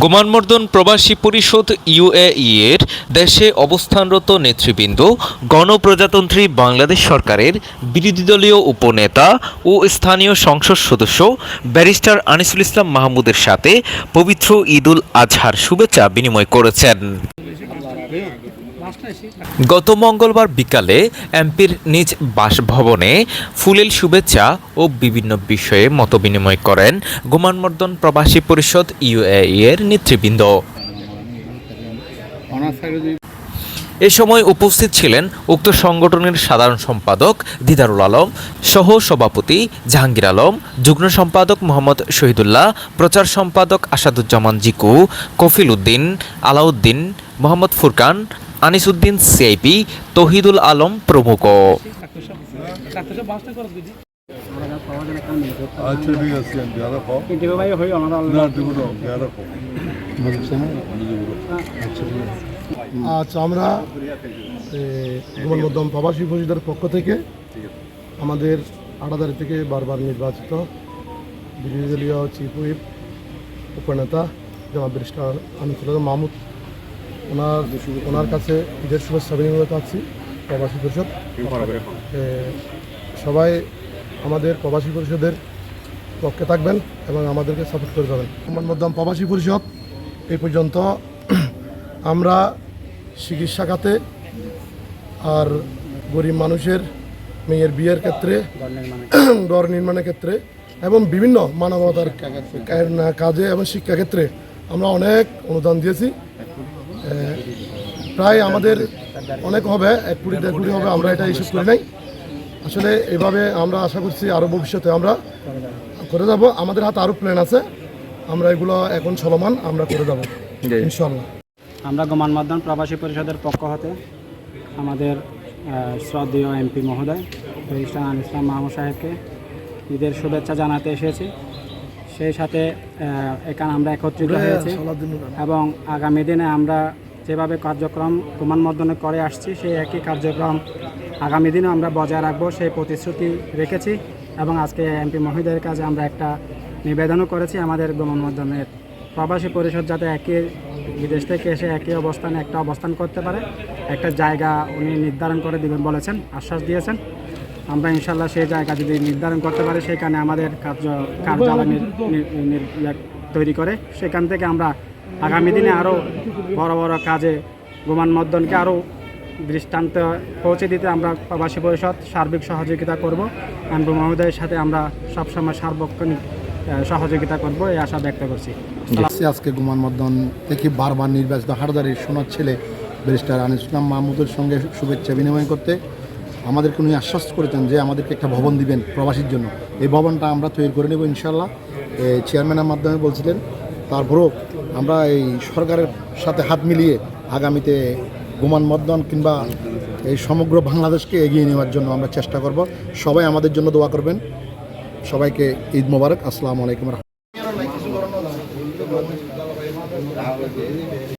গোমানমর্দন প্রবাসী পরিষদ ইউএই এর দেশে অবস্থানরত নেতৃবৃন্দ গণপ্রজাতন্ত্রী বাংলাদেশ সরকারের বিরোধী দলীয় উপনেতা ও স্থানীয় সংসদ সদস্য ব্যারিস্টার আনিসুল ইসলাম মাহমুদের সাথে পবিত্র ঈদুল আজহার শুভেচ্ছা বিনিময় করেছেন। গত মঙ্গলবার বিকালে এমপির নিজ বাসভবনে ফুলেল শুভেচ্ছা ও বিভিন্ন বিষয়ে মতবিনিময় করেন গোমানমর্দন প্রবাসী পরিষদ ইউএই এর নেতৃবৃন্দ। এ সময় উপস্থিত ছিলেন উক্ত সংগঠনের সাধারণ সম্পাদক দিদারুল আলম, সহ সভাপতি জাহাঙ্গীর আলম, যুগ্ম সম্পাদক মোহাম্মদ শহীদুল্লাহ, প্রচার সম্পাদক আসাদুজ্জামান জিকু, কফিল উদ্দিন, আলাউদ্দিন, মোহাম্মদ ফুরকান, আনিসউদ্দিন সিআইপি, তৌহিদুল আলম প্রমুখ। আচ্ছা, আমরা গোমানমর্দন প্রবাসী পরিষদের পক্ষ থেকে আমাদের আড়াদারি থেকে বারবার নির্বাচিত বিরোধী দলীয় চিফ হুইপ উপনেতা জনাব ব্যারিস্টার আনিসুল ইসলাম মাহমুদ ওনার কাছে ঈদের শুভেচ্ছা বিনিময় পাচ্ছি। প্রবাসী পরিষদ সবাই আমাদের প্রবাসী পরিষদের পক্ষে থাকবেন এবং আমাদেরকে সাপোর্ট করে যাবেন। গোমানমর্দন প্রবাসী পরিষদ এই পর্যন্ত আমরা চিকিৎসা খাতে আর গরিব মানুষের মেয়ের বিয়ের ক্ষেত্রে, ঘর নির্মাণের ক্ষেত্রে এবং বিভিন্ন মানবতার কাজে এবং শিক্ষাক্ষেত্রে আমরা অনেক অনুদান দিয়েছি। প্রায় আমাদের অনেক হবে, 1 কোটি 1.5 কোটি হবে, আমরা এটা হিসেব করি নাই। আসলে এভাবে আমরা আশা করছি আরও ভবিষ্যতে আমরা করে যাব। আমাদের হাতে আরও প্ল্যান আছে, আমরা এগুলো এখন চলমান, আমরা করে যাব ইনশাআল্লাহ। আমরা গোমানমর্দন প্রবাসী পরিষদের পক্ষ হতে আমাদের শ্রদ্ধেয় এমপি মহোদয় ব্যারিস্টার আনিসুল ইসলাম মাহমুদ সাহেবকে ঈদের শুভেচ্ছা জানাতে এসেছি। সেই সাথে এখানে আমরা একত্রিত হয়েছি এবং আগামী দিনে আমরা যেভাবে কার্যক্রম গোমানমর্দনে করে আসছি সেই একই কার্যক্রম আগামী দিনেও আমরা বজায় রাখবো, সেই প্রতিশ্রুতি রেখেছি। এবং আজকে এমপি মহোদয়ের কাছে আমরা একটা নিবেদনও করেছি, আমাদের গোমানমর্দনের প্রবাসী পরিষদ যাতে একই বিদেশ থেকে এসে একই অবস্থানে একটা অবস্থান করতে পারে, একটা জায়গা উনি নির্ধারণ করে দেবেন বলেছেন, আশ্বাস দিয়েছেন। আমরা ইনশাল্লাহ সেই জায়গা যদি নির্ধারণ করতে পারি, সেখানে আমাদের কার্যালয় তৈরি করে সেখান থেকে আমরা আগামী দিনে আরও বড় বড় কাজে গোমানমর্দনকে আরও দৃষ্টান্ত পৌঁছে দিতে আমরা প্রবাসী পরিষদ সার্বিক সহযোগিতা করব। এমপি মহোদয়ের সাথে আমরা সবসময় সার্বক্ষণিক সহযোগিতা করব, এই আশা ব্যক্ত করছি। আজকে গোমানমর্দন থেকে বারবার নির্বাচিত হাটদারির সোনার ছেলে ব্যারিস্টার আনিসুল ইসলাম মাহমুদের সঙ্গে শুভেচ্ছা বিনিময় করতে আমাদেরকে উনি আশ্বাস করেছেন যে আমাদেরকে একটা ভবন দিবেন প্রবাসীর জন্য। এই ভবনটা আমরা তৈরি করে নেব ইনশাল্লাহ। চেয়ারম্যানের মাধ্যমে বলছিলেন, তারপরেও আমরা এই সরকারের সাথে হাত মিলিয়ে আগামীতে গোমানমর্দন কিংবা এই সমগ্র বাংলাদেশকে এগিয়ে নেওয়ার জন্য আমরা চেষ্টা করব। সবাই আমাদের জন্য দোয়া করবেন। সবাইকে ঈদ মোবারক। আসসালামু আলাইকুম।